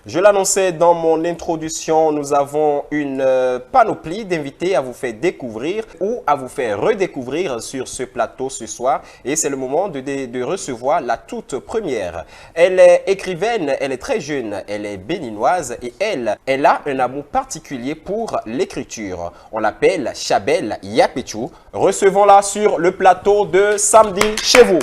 Je l'annonçais dans mon introduction, nous avons une panoplie d'invités à vous faire découvrir ou à vous faire redécouvrir sur ce plateau ce soir. Et c'est le moment de recevoir la toute première. Elle est écrivaine, elle est très jeune, elle est béninoise et elle a un amour particulier pour l'écriture. On l'appelle Chabel Yapechou. Recevons-la sur le plateau de Samedi chez vous.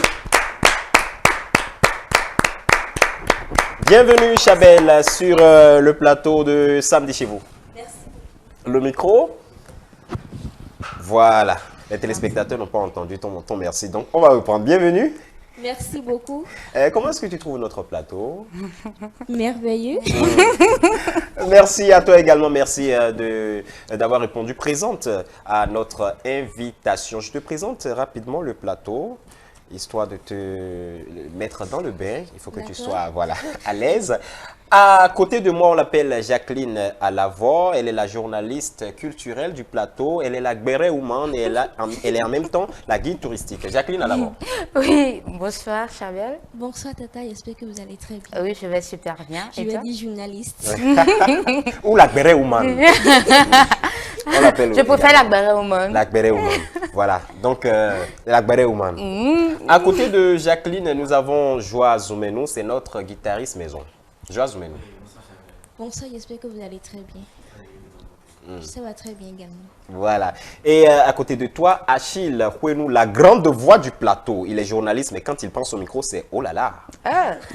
Bienvenue Chabel sur le plateau de Samedi chez vous. Merci. Le micro. Voilà. Les téléspectateurs n'ont pas entendu ton merci. Donc on va reprendre. Bienvenue. Merci beaucoup. Comment est-ce que tu trouves notre plateau? Merveilleux. Merci à toi également. Merci d'avoir répondu présente à notre invitation. Je te présente rapidement le plateau. Histoire de te mettre dans le bain, il faut que tu sois à l'aise. À côté de moi, on l'appelle Jacqueline Alavor. Elle est la journaliste culturelle du plateau. Elle est la Gbere Woman et elle est en même temps la guide touristique. Jacqueline Alavor. Oui, bonsoir Chabel. Bonsoir Tata, j'espère que vous allez très bien. Oui, je vais super bien. Je vais dire journaliste. Ou la Gbere Woman. On l'appelle. Je préfère la Gbere Woman. La Gbere Woman. Voilà, donc la Gbere Woman. À côté de Jacqueline, nous avons Joa Zoumenou, c'est notre guitariste maison. Joa Zoumenou. Bonsoir, j'espère que vous allez très bien. Ça va très bien également. Voilà. Et à côté de toi, Achille Kouenou, la grande voix du plateau. Il est journaliste, mais quand il pense au micro, c'est oh là là.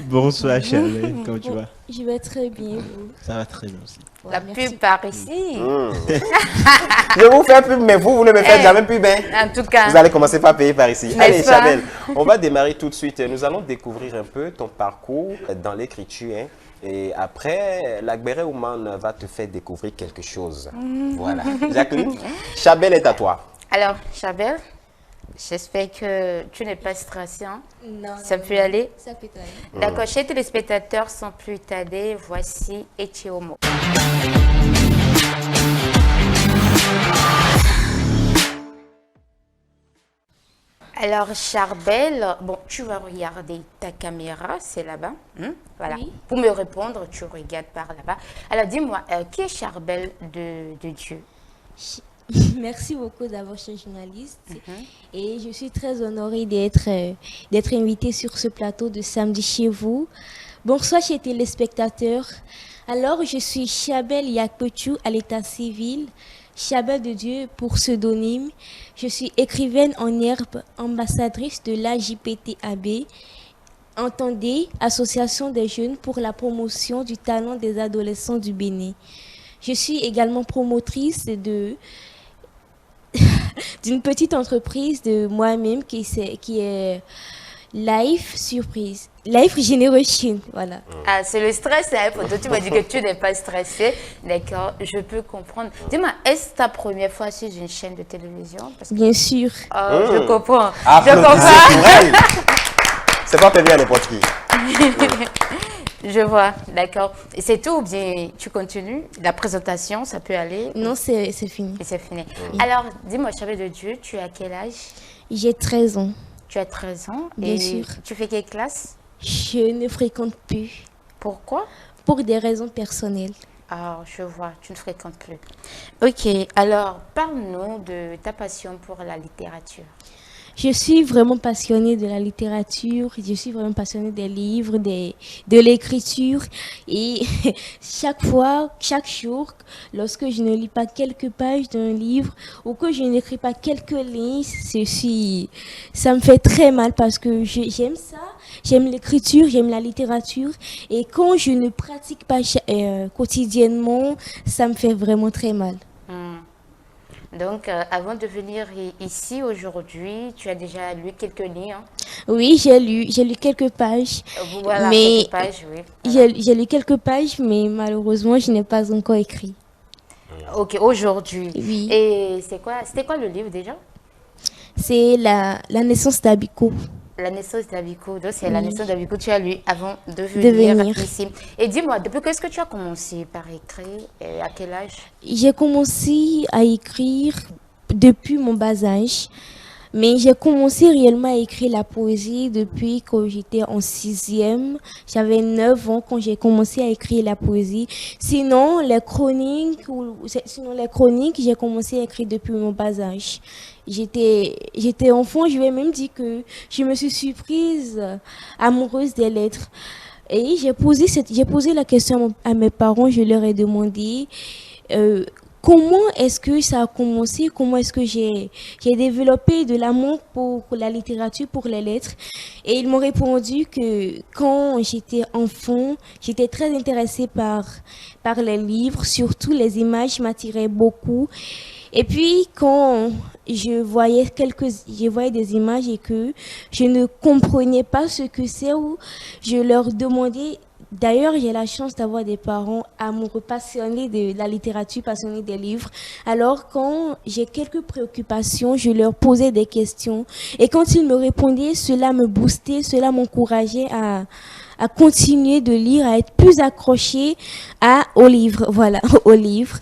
Bonsoir Achille, comment tu vas? Je vais très bien, vous. Ça va très bien aussi. La pub par ici. Je vous fais pub, mais vous ne me faites jamais pub. Hein? En tout cas. Vous allez commencer par payer par ici. Allez, pas? Chabel, on va démarrer tout de suite. Nous allons découvrir un peu ton parcours dans l'écriture. Hein? Et après, la Gbere Woman va te faire découvrir quelque chose. Voilà. Jacqueline, Chabel est à toi. Alors, Chabel, j'espère que tu n'es pas stressé. Hein? Non. Ça peut aller? Ça peut aller. D'accord, chers téléspectateurs, sans plus tarder, voici Etiomo. Alors, Charbel, bon, tu vas regarder ta caméra, c'est là-bas. Voilà. Oui. Pour me répondre, tu regardes par là-bas. Alors, dis-moi, qui est Charbel de Dieu? Merci beaucoup d'avoir été journaliste. Et je suis très honorée d'être invitée sur ce plateau de Samedi chez vous. Bonsoir, chers téléspectateurs. Alors, je suis Chabel Yapechou à l'état civil. Chabel de Dieu pour pseudonyme. Je suis écrivaine en herbe, ambassadrice de l'AJPTAB. Entendez, Association des jeunes pour la promotion du talent des adolescents du Bénin. Je suis également promotrice d'une petite entreprise de moi-même qui est Life Surprise. Life Generation, voilà. Ah, c'est le stress, hein? Tu m'as dit que tu n'es pas stressé. D'accord, je peux comprendre. Dis-moi, est-ce ta première fois sur une chaîne de télévision? Parce que... Bien sûr. Je comprends. Applaudissez pour elle. C'est pas prévu à n'importe qui. Je vois, d'accord. Et c'est tout ou bien tu continues? La présentation, ça peut aller? Non, c'est fini. Et c'est fini. Alors, dis-moi, Chabel de Dieu, tu as quel âge? J'ai 13 ans. Tu as 13 ans. Bien et sûr. Tu fais quelle classe? Je ne fréquente plus Pourquoi? pour des raisons personnelles. Ah, je vois, tu ne fréquentes plus. Ok, alors parle-nous de ta passion pour la littérature. Je suis vraiment passionnée de la littérature, je suis vraiment passionnée des livres, de l'écriture. Et chaque jour, lorsque je ne lis pas quelques pages d'un livre ou que je n'écris pas quelques lignes, ça me fait très mal parce que j'aime ça, j'aime l'écriture, j'aime la littérature. Et quand je ne pratique pas quotidiennement, ça me fait vraiment très mal. Donc, avant de venir ici aujourd'hui, tu as déjà lu quelques lignes. Hein? Oui, j'ai lu quelques pages. Voilà, mais quelques pages, oui. Voilà. j'ai lu quelques pages, mais malheureusement, je n'ai pas encore écrit. Ok, aujourd'hui. Oui. Et c'était quoi le livre déjà? C'est la naissance d'Abiko. La naissance d'Abiko. Donc, c'est Oui. la naissance d'Abiko que tu as lu avant de venir ici. Et dis-moi, depuis quand est-ce que tu as commencé par écrire et à quel âge? J'ai commencé à écrire depuis mon bas âge. Mais j'ai commencé réellement à écrire la poésie depuis que j'étais en sixième. J'avais 9 ans quand j'ai commencé à écrire la poésie. Sinon les chroniques, j'ai commencé à écrire depuis mon bas âge. J'étais enfant, je vais même dire que je me suis surprise amoureuse des lettres. Et j'ai posé la question à mes parents, je leur ai demandé euh, comment est-ce que ça a commencé, comment est-ce que j'ai développé de l'amour pour la littérature, pour les lettres. Et ils m'ont répondu que quand j'étais enfant, j'étais très intéressée par les livres, surtout les images m'attiraient beaucoup. Et puis, quand je voyais des images et que je ne comprenais pas ce que c'est, ou je leur demandais. D'ailleurs, j'ai la chance d'avoir des parents amoureux, passionnés de la littérature, passionnés des livres. Alors, quand j'ai quelques préoccupations, je leur posais des questions. Et quand ils me répondaient, cela me boostait, cela m'encourageait à continuer de lire, à être plus accroché au livre, voilà, au livre.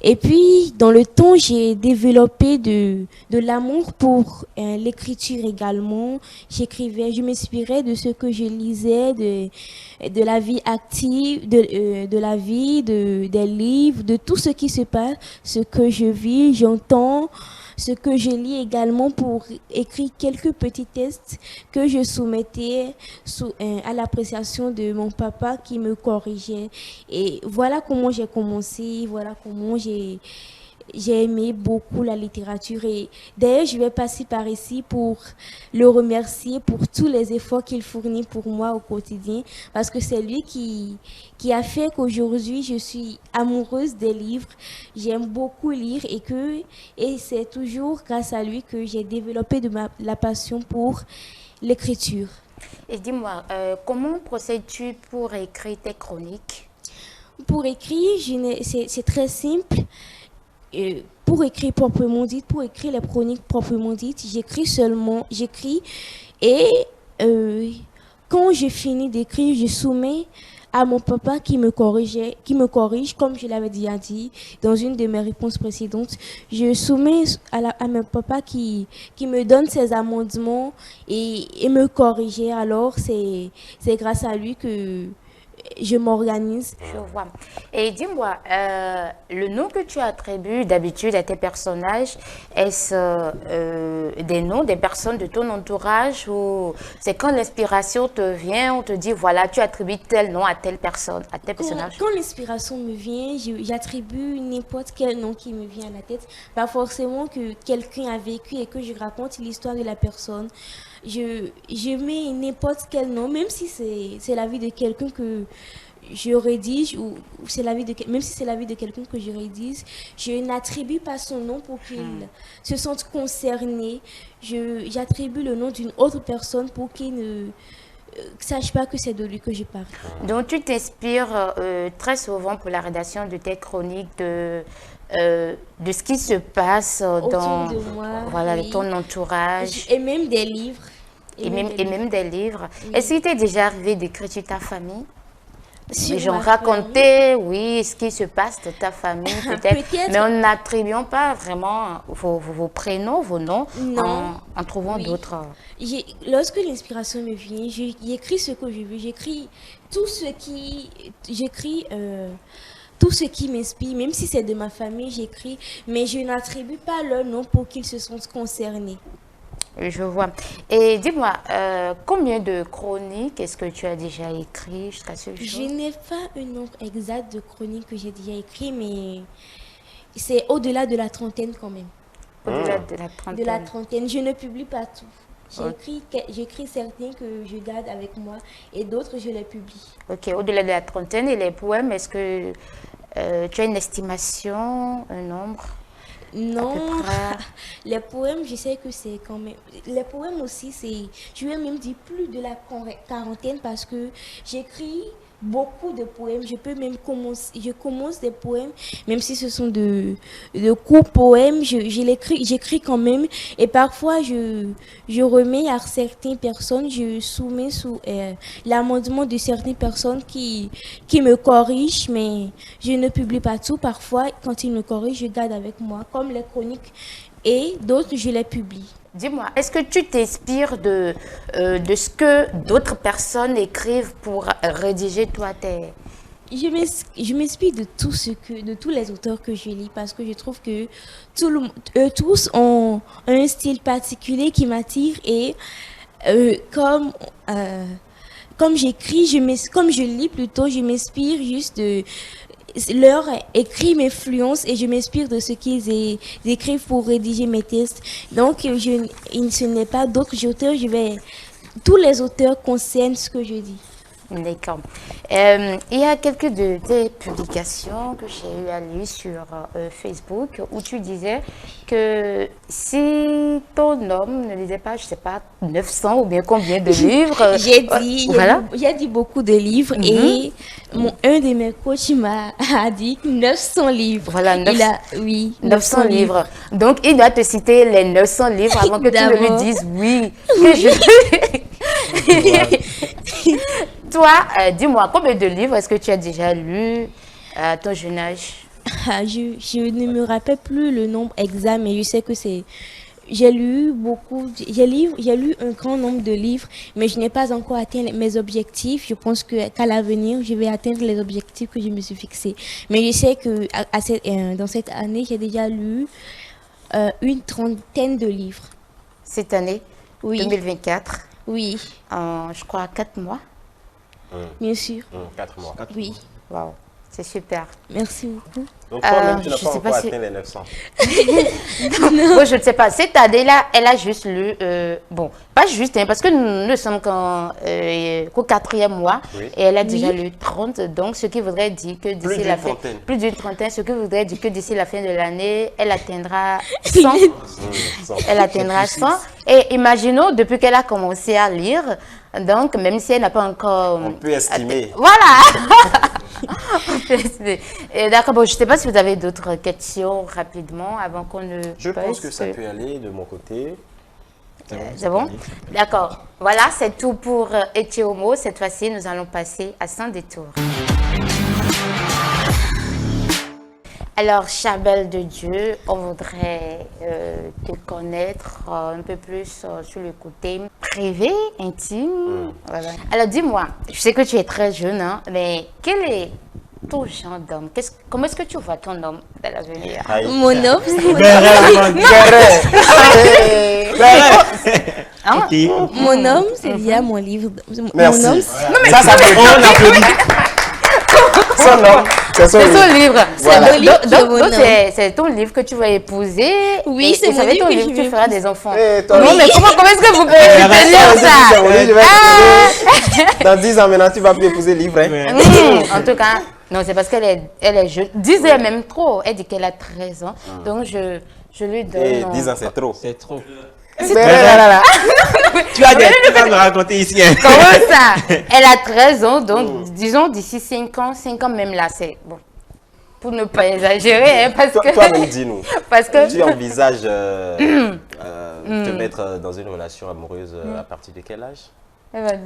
Et puis, dans le temps, j'ai développé de l'amour pour l'écriture également. J'écrivais, je m'inspirais de ce que je lisais, de la vie active, de la vie, des livres, de tout ce qui se passe, ce que je vis, j'entends, ce que je lis également pour écrire quelques petits tests que je soumettais à l'appréciation de mon papa qui me corrigeait. Et voilà comment j'ai commencé, voilà comment j'ai aimé beaucoup la littérature. Et d'ailleurs, je vais passer par ici pour le remercier pour tous les efforts qu'il fournit pour moi au quotidien, parce que c'est lui qui a fait qu'aujourd'hui, je suis amoureuse des livres. J'aime beaucoup lire et c'est toujours grâce à lui que j'ai développé la passion pour l'écriture. Et dis-moi, comment procèdes-tu pour écrire tes chroniques? Pour écrire, c'est très simple. Pour écrire proprement dit, pour écrire les chroniques proprement dites, j'écris et quand je finis d'écrire, je soumets à mon papa qui me corrige, comme je l'avais déjà dit dans une de mes réponses précédentes. Je soumets à mon papa qui me donne ses amendements et me corrige. Alors, c'est grâce à lui que je m'organise. Je vois. Et dis-moi, le nom que tu attribues d'habitude à tes personnages, est-ce des noms des personnes de ton entourage ou c'est quand l'inspiration te vient, on te dit voilà, tu attribues tel nom à telle personne, à tel personnage? Quand l'inspiration me vient, j'attribue n'importe quel nom qui me vient à la tête. Pas forcément que quelqu'un a vécu et que je raconte l'histoire de la personne. Je mets n'importe quel nom, même si c'est la vie de quelqu'un que je rédige, ou c'est la vie même si c'est la vie de quelqu'un que je rédige, je n'attribue pas son nom pour qu'il se sente concerné. J'attribue le nom d'une autre personne pour qu'il ne sache pas que c'est de lui que je parle. Donc tu t'inspires très souvent pour la rédaction de tes chroniques de ce qui se passe dans autour de moi, voilà, oui. ton entourage. Et même des livres. Et même des livres. Oui. Est-ce qu'il t'est déjà arrivé d'écrire sur ta famille? Sur Les gens ma racontaient, oui, ce qui se passe de ta famille, peut-être. Peut-être. Mais en n'attribuant pas vraiment vos prénoms, vos noms, Non. en trouvant Oui. d'autres. Lorsque l'inspiration me vient, j'écris ce que je veux. J'écris tout ce qui m'inspire, même si c'est de ma famille, j'écris, mais je n'attribue pas leur nom pour qu'ils se sentent concernés. Je vois. Et dis-moi, combien de chroniques est-ce que tu as déjà écrit jusqu'à ce jour? Je n'ai pas un nombre exact de chroniques que j'ai déjà écrit, mais c'est au-delà de la trentaine quand même. Au-delà de la trentaine. De la trentaine. Je ne publie pas tout. J'écris certains que je garde avec moi et d'autres, je les publie. Ok, au-delà de la trentaine. Et les poèmes, est-ce que tu as une estimation, un nombre? Non, À peu près. les poèmes, je sais que c'est quand même... Les poèmes aussi, je vais même dire plus de la quarantaine parce que j'écris beaucoup de poèmes. Je commence des poèmes, même si ce sont de courts poèmes, j'écris quand même. Et parfois, je remets à certaines personnes, je soumets sous l'amendement de certaines personnes qui me corrigent, mais je ne publie pas tout. Parfois, quand ils me corrigent, je garde avec moi, comme les chroniques, et d'autres, je les publie. Dis-moi, est-ce que tu t'inspires de ce que d'autres personnes écrivent pour rédiger toi tes... Je m'inspire de de tous les auteurs que je lis parce que je trouve que eux tous ont un style particulier qui m'attire et comme j'écris, comme je lis plutôt, je m'inspire juste de leur écrit m'influence et je m'inspire de ce qu'ils écrivent pour rédiger mes textes. Donc, ce n'est pas d'autres auteurs, tous les auteurs concernent ce que je dis. D'accord. Il y a quelques de tes publications que j'ai eu à lire sur Facebook où tu disais que si ton homme ne lisait pas, je ne sais pas, 900 ou bien combien de livres. J'ai dit beaucoup de livres et un de mes coachs a dit 900 livres. Voilà, 900 livres. Donc, il doit te citer les 900 livres avant que tu ne lui dises oui. Toi, dis-moi, combien de livres est-ce que tu as déjà lu à ton jeune âge? Je ne me rappelle plus le nombre exact, mais je sais que j'ai lu j'ai lu un grand nombre de livres, mais je n'ai pas encore atteint mes objectifs. Je pense qu'à l'avenir, je vais atteindre les objectifs que je me suis fixés. Mais je sais que dans cette année, j'ai déjà lu une trentaine de livres. Cette année, oui. 2024? Oui. Je crois 4 mois. Bien sûr. 4 mois. Oui. Waouh, c'est super. Merci beaucoup. Donc toi-même, tu n'as pas encore atteint les 900. Bon, je ne sais pas. Cette année-là, elle a juste lu... bon, pas juste, hein, parce que nous ne sommes qu'au 4e mois. Oui. Et elle a déjà lu 30. Donc, ce qui voudrait dire que d'ici la fin... Plus d'une trentaine. Ce qui voudrait dire que d'ici la fin de l'année, elle atteindra 100. Elle atteindra 100. Et imaginons, depuis qu'elle a commencé à lire, donc, même si elle n'a pas encore... On peut estimer. Voilà. D'accord, bon, je ne sais pas si vous avez d'autres questions rapidement avant qu'on ne... Je pense que ça peut aller de mon côté. C'est bon? D'accord. Voilà, c'est tout pour Etiomo. Cette fois-ci, nous allons passer à Sans détour. Alors, Chabelle de Dieu, on voudrait te connaître un peu plus sur le côté privé, intime. Voilà. Alors, dis-moi, je sais que tu es très jeune, hein, mais quel est ton genre d'homme? Comment est-ce que tu vois ton homme à l'avenir? Mon homme, mon homme, c'est déjà mon livre. Merci. Mon homme, ça peut on applaudit. Son nom, c'est son livre. Voilà. Donc, c'est ton livre que tu vas épouser. Oui, c'est mon livre que tu feras des enfants. Non, mais comment est-ce que vous pouvez lire ça? Dans 10 ans maintenant, tu vas plus épouser le livre. En tout cas, non, c'est parce qu'elle est jeune. 10 ans même trop. Elle dit qu'elle a 13 ans. Donc, je lui donne... 10 ans, c'est trop. C'est trop. Tu as des trucs à me raconter ici. Comment ça? Elle a 13 ans, donc disons d'ici 5 ans même là, c'est bon. Pour ne pas exagérer, hein, parce que... Toi-même, dis-nous. Parce que... Tu envisages te mettre dans une relation amoureuse à partir de quel âge?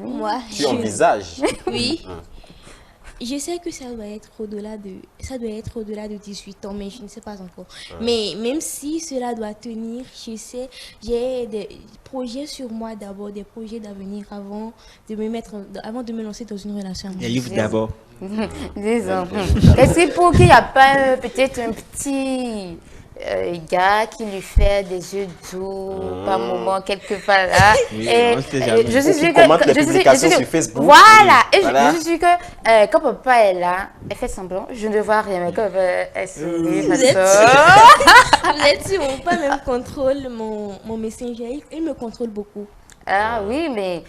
Moi, tu envisages? Oui. Je sais que ça doit être au-delà de 18 ans, mais je ne sais pas encore. Mais même si cela doit tenir, je sais, j'ai des projets sur moi d'abord, des projets d'avenir avant de me lancer dans une relation amoureuse. Les livres d'abord. Disons. Est-ce qu'il pour qu'il n'y a pas peut-être un petit gars qui lui fait des yeux doux par moment quelque part là? Oui, et je suis sûre que les publications sur Facebook. Voilà. Et je suis sûre que quand papa est là, elle fait semblant, je ne vois rien, mais quand elle sourit, Vous êtes sûr, mon papa même contrôle mon messenger, il me contrôle beaucoup. Ah oui, mais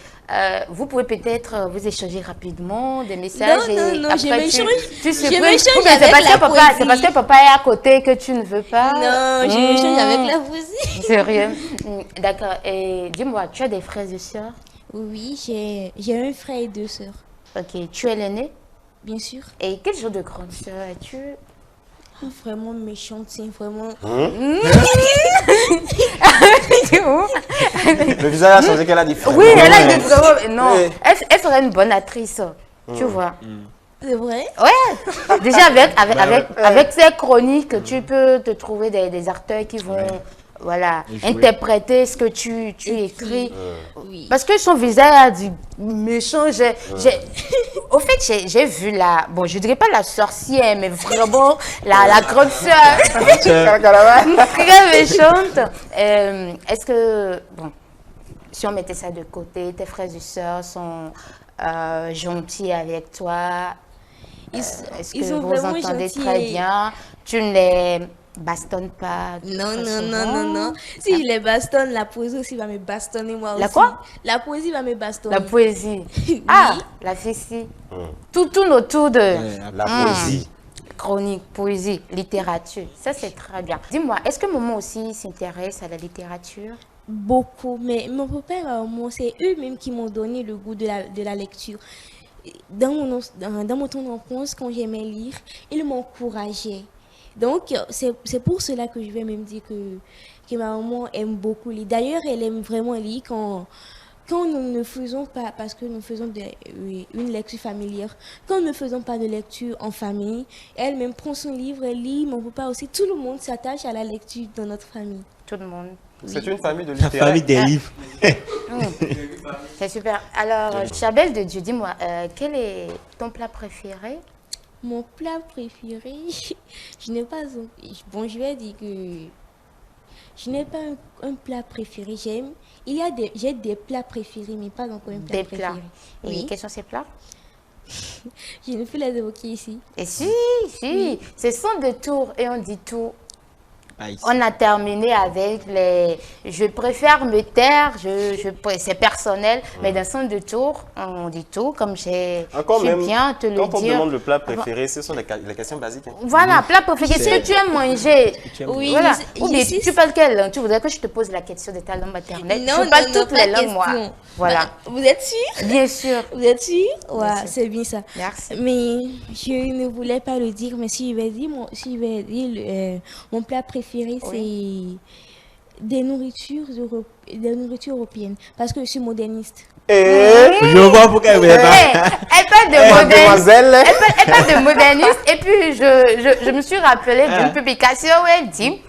vous pouvez peut-être vous échanger rapidement des messages. Non, après, je m'échange avec la poésie. C'est parce que papa est à côté que tu ne veux pas. Non, je m'échange avec la poésie. Sérieux? D'accord. Et dis-moi, tu as des frères et sœurs? Oui, j'ai un frère et 2 sœurs. Ok, tu es l'aîné? Bien sûr. Et quel genre de grande sœur es-tu? Vraiment méchante, c'est vraiment... Le visage a changé, qu'elle a dit. Oui, elle a dit vraiment... Non, elle ferait une bonne actrice, tu vois. C'est vrai? Ouais. Déjà, avec ces chroniques, tu peux te trouver des acteurs qui vont voilà, Et jouer. interpréter ce que tu écris. Oui. Parce que son visage a du méchant. Au fait, j'ai vu la... Bon, je dirais pas la sorcière, mais vraiment la grande sœur. Très méchante. Est-ce que... Bon, si on mettait ça de côté, tes frères et sœurs sont gentils avec toi. Est-ce ils que sont vous vraiment entendez gentils très et- bien? Tu ne les bastonnes pas Non, très non, non, souvent? non, non. Si je les bastonne, la poésie aussi va me bastonner moi aussi. La quoi? La poésie va me bastonner. La poésie. Oui. Ah, la fessée. Tout tourne autour de La poésie. chronique, poésie, littérature. Ça, c'est très bien. Dis-moi, est-ce que maman aussi s'intéresse à la littérature? Beaucoup, mais mon papa et ma maman, c'est eux-mêmes qui m'ont donné le goût de la lecture. Dans mon temps d'enfance, quand j'aimais lire, ils m'encourageaient. Donc, c'est pour cela que je vais même dire que ma maman aime beaucoup lire. D'ailleurs, elle aime vraiment lire quand nous ne faisons pas, parce que nous faisons une lecture familière, quand nous ne faisons pas de lecture en famille, elle-même prend son livre, elle lit, mon papa aussi, tout le monde s'attache à la lecture dans notre famille. Tout le monde. C'est une famille de La littéraires. famille des livres. C'est super. Alors, Chabelle de Dieu, dis-moi, quel est ton plat préféré? Mon plat préféré, je n'ai pas bon, je vais dire que je n'ai pas un plat préféré. J'ai des plats préférés, mais pas encore un plat Des préféré. plats. Et Oui. quels sont ces plats? Je ne peux les évoquer ici. Et si, ce sont des tours et on dit tout. Ah, ici. On a terminé avec les... Je préfère me taire, c'est personnel, mais dans son de tour, on dit tout, comme Encore je même, viens te le quand on dire. demande le plat préféré, ce sont les questions basiques. Hein. Voilà, plat préféré. Qu'est-ce que tu aimes manger? Oui, Voilà. je Ou bien, sais- tu parles quelle langue? Tu voudrais que je te pose la question de ta langue maternelle? Non, Je parle non, toutes non, les pas langues, moi. question. Voilà. Bah, vous êtes sûr? Bien sûr. Vous êtes sûr? Ouais, sûr. c'est bien ça. Merci. Mais je ne voulais pas le dire, mais si je vais dire mon plat préféré, c'est des nourritures européennes, parce que je suis moderniste. Et Je vois pourquoi elle voulait pas. Elle parle de moderniste. mademoiselle, Elle parle de moderniste. Et puis, je me suis rappelé d'une publication où elle dit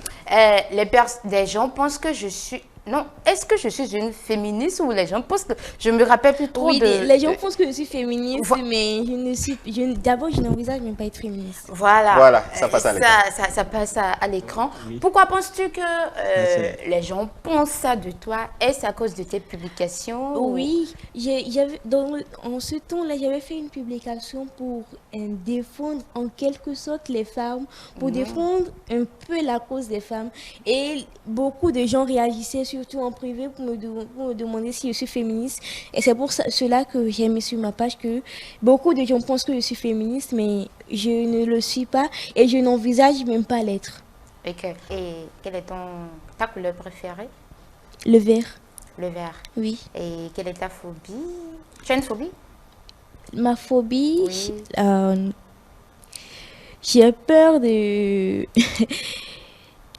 des gens pensent que je suis... Non, est-ce que je suis une féministe ou les gens pensent que... Je me rappelle plus trop Oui, de... les gens pensent que je suis féministe, Vo- mais d'abord, je n'envisage même pas être féministe. Voilà, ça passe à l'écran. Ça passe à l'écran. Pourquoi penses-tu que Merci. les gens pensent ça de toi? Est-ce à cause de tes publications? Oui, en ce temps-là, j'avais fait une publication pour défendre en quelque sorte les femmes, pour défendre un peu la cause des femmes. Et beaucoup de gens réagissaient, surtout en privé, pour me demander si je suis féministe. Et c'est pour cela que j'ai mis sur ma page que beaucoup de gens pensent que je suis féministe, mais je ne le suis pas et je n'envisage même pas l'être. Ok. Et quelle est ta couleur préférée? Le vert, Le vert. oui. Et quelle est ta phobie? Tu as une phobie? Ma phobie, Oui. j'ai peur de...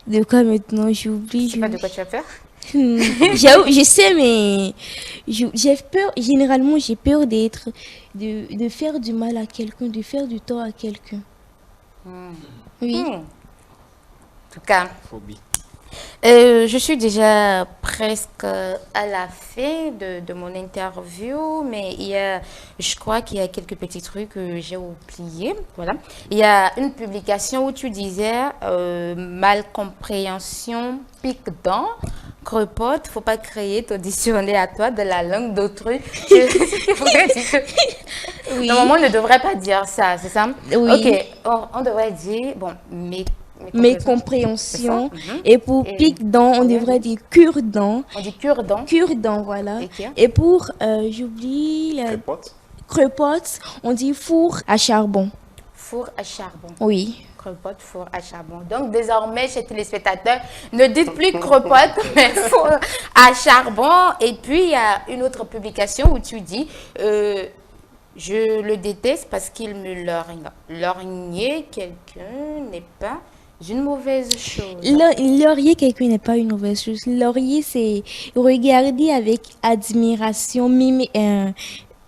de quoi maintenant? J'oublie. Je sais pas de quoi tu as peur. Je sais, mais j'ai peur. Généralement, j'ai peur de faire du mal à quelqu'un, de faire du tort à quelqu'un. Oui. En tout cas, Phobie. je suis déjà presque à la fin de mon interview, mais je crois qu'il y a quelques petits trucs que j'ai oubliés. Voilà. Il y a une publication où tu disais malcompréhension pique dent. Crepote, faut pas créer ton dictionnaire à toi de la langue d'autrui. Oui. Normalement, on ne devrait pas dire ça, c'est ça? Oui. Ok, on devrait dire, bon, Mes compréhensions. C'est ça. Mhm. Et pour Et- pique-dent, on devrait dire cure-dent. On dit cure-dent. Cure-dent, voilà. Ok. Et pour, j'oublie, la Crépote. crepote, on dit four à charbon. Four à charbon. Oui. Crepote, four à charbon. Donc, désormais, chers téléspectateurs, ne dites plus crepote, mais four à charbon. Et puis, il y a une autre publication où tu dis, je le déteste parce qu'il me lorgne. Lorgner quelqu'un n'est pas une mauvaise chose. Laurier, quelqu'un n'est pas une mauvaise chose. Laurier, c'est regarder avec admiration,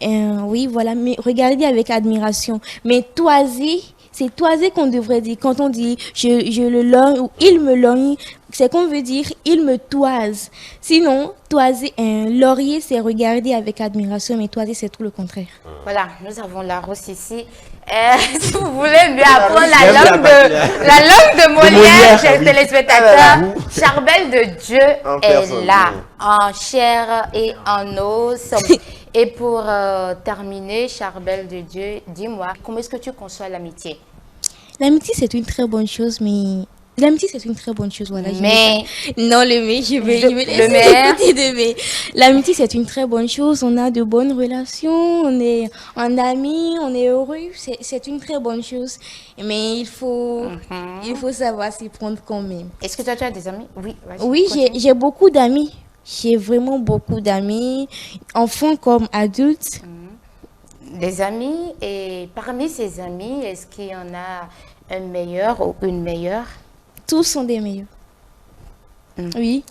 oui, voilà, mais regarder avec admiration. Mais toiser, c'est toiser qu'on devrait dire. Quand on dit je le lorgne ou il me lorgne, c'est qu'on veut dire il me toise. Sinon, toiser, un laurier, c'est regarder avec admiration, mais toiser, c'est tout le contraire. Voilà, nous avons Larousse ici. Si vous voulez mieux apprendre la langue de Molière, chers téléspectateurs, Charbel de Dieu est là, en chair et en os. Et pour terminer, Charbel de Dieu, dis-moi, comment est-ce que tu conçois l'amitié? L'amitié, c'est une très bonne chose, mais... L'amitié, c'est une très bonne chose, voilà. Mais... Non, le mais, je vais le mais... de mais. L'amitié, c'est une très bonne chose. On a de bonnes relations, on est en amis, on est heureux. C'est une très bonne chose. Mais il faut savoir s'y prendre quand même. Est-ce que toi, tu as des amis? Oui, oui, j'ai beaucoup d'amis. J'ai vraiment beaucoup d'amis, enfants comme adultes. Des amis, et parmi ces amis, est-ce qu'il y en a un meilleur ou une meilleure? Tous sont des meilleurs. Oui.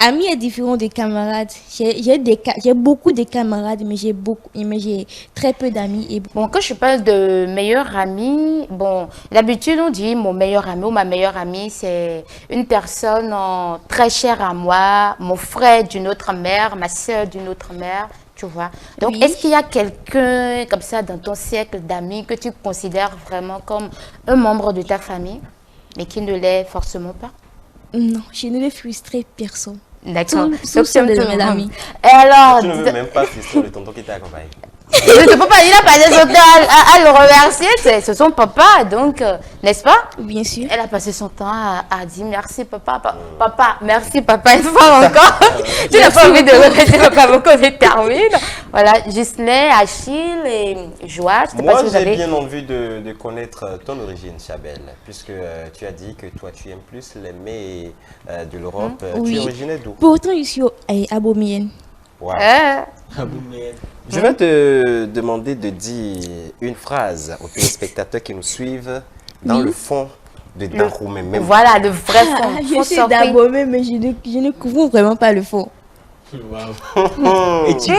Amis est différent des camarades. J'ai beaucoup de camarades, mais j'ai très peu d'amis. Bon, quand je parle de meilleur ami, bon, d'habitude on dit mon meilleur ami ou ma meilleure amie, c'est une personne très chère à moi, mon frère d'une autre mère, ma soeur d'une autre mère, tu vois. Donc, oui. Est-ce qu'il y a quelqu'un comme ça dans ton cercle d'amis que tu considères vraiment comme un membre de ta famille, mais qui ne l'est forcément pas? Non, je ne veux frustrer personne. D'accord. Tous sont de mes amis. Et alors, tu ne veux même pas frustrer le tonton qui t'a accompagné. Le papa, il a passé son temps à le remercier, c'est son papa, donc, n'est-ce pas? Bien sûr. Elle a passé son temps à dire merci papa, papa, merci papa, une fois encore. Tu n'as pas envie de répéter papa avant qu'on termine. Voilà, Gisley, Achille et Joie. Moi, j'ai bien envie de connaître ton origine, Charbel, puisque tu as dit que toi, tu aimes plus les mets de l'Europe. Oui. Tu es originaire d'où? Pourtant, je suis abomienne. Wow. Je vais te demander de dire une phrase aux téléspectateurs qui nous suivent dans le fond de Dahomey même. Voilà, le vrai fond. Je suis d'Abomey, mais je ne couvre vraiment pas le fond. Wow. Et tu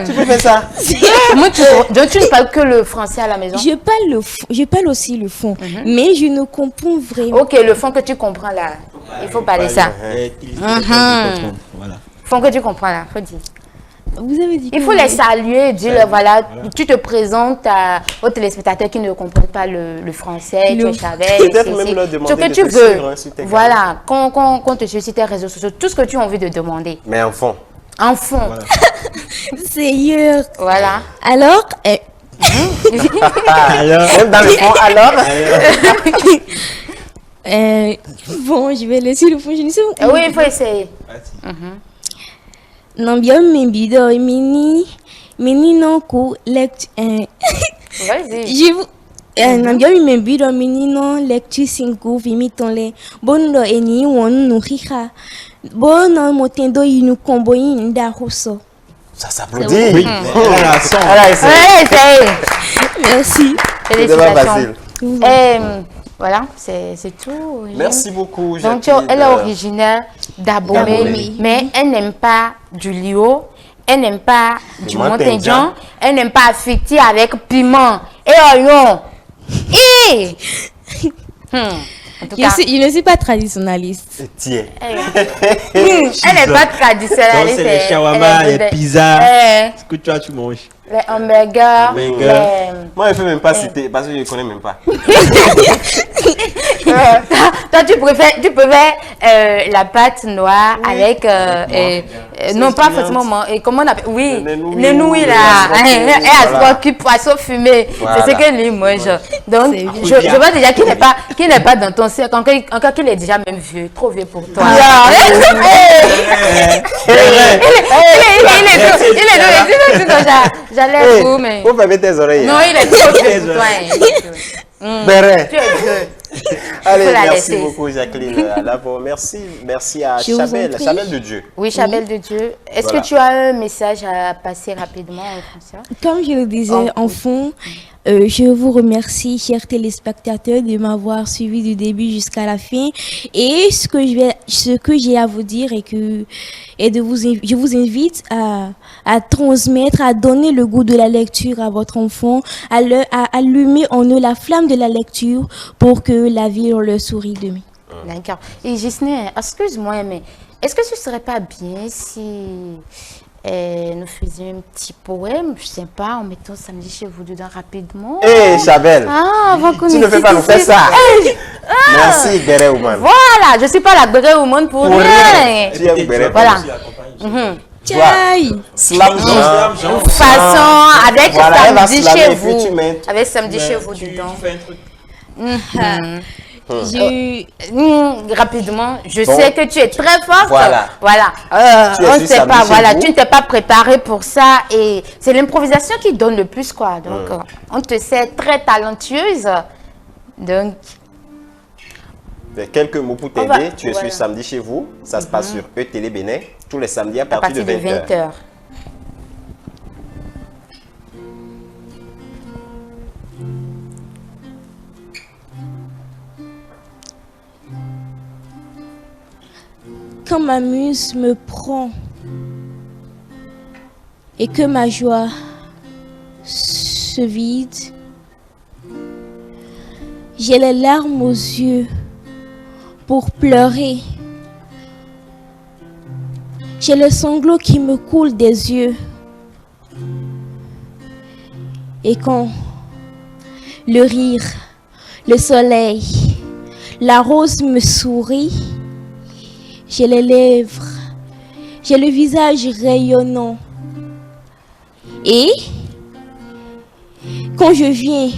tu peux faire ça? Moi, donc tu ne parles que le français à la maison? Je parle aussi le fond, mais je ne comprends vraiment. Ok, le fond que tu comprends là, il faut parler ça. Voilà. Fond que tu comprends là, faut dire. Vous avez dit il faut les saluer, dire voilà, tu te présentes aux téléspectateurs qui ne comprennent pas le français, tu es Charbel, peut-être même leur demander ce que de tu te veux. suivre, hein, voilà, qu'on te suive sur tes réseaux sociaux, tout ce que tu as envie de demander. Mais en fond. En fond. Voilà. Seigneur. Voilà. Alors, alors, même dans le fond, alors. Bon, je vais laisser le fond, je ne sais pas. Oui, il faut essayer. Non bien membido mini non ku lecture vas-y je vous non bien membido mini non lecture 5 vimitole bondo eni won no hiha bono motendo inu kombo inda huso. Ça s'applaudit. Oui. Elle a essayé. Merci. Félicitations. Voilà, c'est tout. Merci beaucoup, Jacqueline. Donc, elle est originaire d'Abomey, mais elle n'aime pas du Lio, elle n'aime pas du Montédian, elle n'aime pas fritir avec piment et oignon. Je ne suis pas traditionnaliste. Tiens. Elle n'est pas traditionnaliste. C'est les shawarma, les pizzas. Ce que tu manges. Les hamburgers. Moi, je ne fais même pas citer parce que je ne connais même pas. Toi, tu préfères la pâte noire avec... non, pas forcément... comment on appelle? Oui, les nouilles là. Et à ce poisson fumé. C'est ce que lui mange. Donc, je vois déjà qu'il n'est pas dans ton cercle. Encore qu'il est déjà même vieux. Trop vieux pour toi. Il est j'allais vous, mais... Vous fermez tes oreilles. Non, il est trop vieux pour toi. Béret. Tu es vieux. Allez, merci beaucoup, Jacqueline. Merci à Charbel, Charbel de Dieu. Oui, Charbel de Dieu. Est-ce que tu as un message à passer rapidement en français? Comme je le disais, en fond, Je vous remercie, chers téléspectateurs, de m'avoir suivi du début jusqu'à la fin. Et ce que j'ai à vous dire je vous invite à transmettre, à donner le goût de la lecture à votre enfant, à allumer en eux la flamme de la lecture pour que la vie leur sourit demain. D'accord. Et Gisné, excuse-moi, mais est-ce que ce serait pas bien si nous faisions un petit poème, je sais pas, en mettant Samedi chez vous dedans rapidement? Hé, Chabelle, tu ne fais pas nous faire ça. Merci, Béré Woman. Voilà, je ne suis pas la Béré Woman pour rien. Tu es Béré. Voilà. Tchaï! Slam Jean. De façon, avec Voilà, elle va Samedi slammer, chez et puis vous. tu mets- Avec Samedi chez vous dedans. Tu fais un truc. Rapidement, je Bon. sais que tu es très forte. Voilà. Voilà. Tu es On ne sur sait Samedi pas, chez voilà, vous. tu ne t'es pas préparé pour ça et c'est l'improvisation qui donne le plus, quoi. Donc, on te sait très talentueuse. Donc, Quelques mots pour On va- t'aider. Tu es voilà. sur Samedi chez vous. Ça se passe sur E-Télé Bénin tous les samedis à à partir partir de de 20h. 20h. Quand ma muse me prend et que ma joie se vide, j'ai les larmes aux yeux pour pleurer. J'ai le sanglot qui me coule des yeux. Et quand le rire, le soleil, la rose me sourit, j'ai les lèvres, j'ai le visage rayonnant. Et quand je viens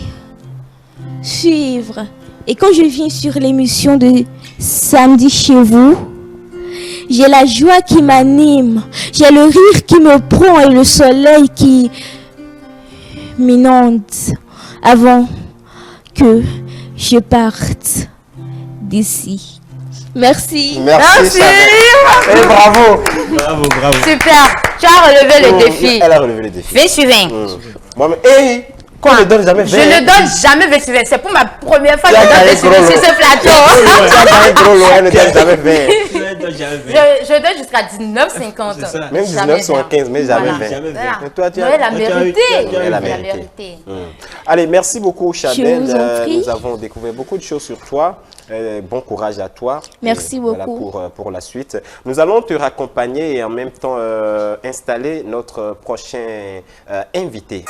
suivre, et quand je viens sur l'émission de Samedi chez vous, j'ai la joie qui m'anime, j'ai le rire qui me prend et le soleil qui m'inonde avant que je parte d'ici. Merci. Merci, Chabelle. Et bravo. Bravo, bravo. Super, tu as relevé le défi. Elle a relevé le défi. 20 sur 20. Moi, mais, quoi, ne donne jamais Je 20. ne donne jamais 20 sur 20. C'est pour ma première fois Tu que as je gagné donne 20 sur 20 gros sur lot. ce plateau. Tu as gagné gros lot, elle ne donne jamais 20. Je donne jusqu'à 19,50. C'est ça. Même 19 sur 15, mais jamais Voilà. 20. Jamais Voilà. Mais toi, tu Non, as... elle a tu as eu- mérité. tu as eu- Elle a Elle a mérité. mérité. Allez, merci beaucoup, Chabelle. vous en prie. Nous avons découvert beaucoup de choses sur toi. Bon courage à toi. Merci Et beaucoup. Voilà pour la suite. Nous allons te raccompagner et en même temps installer notre prochain invité.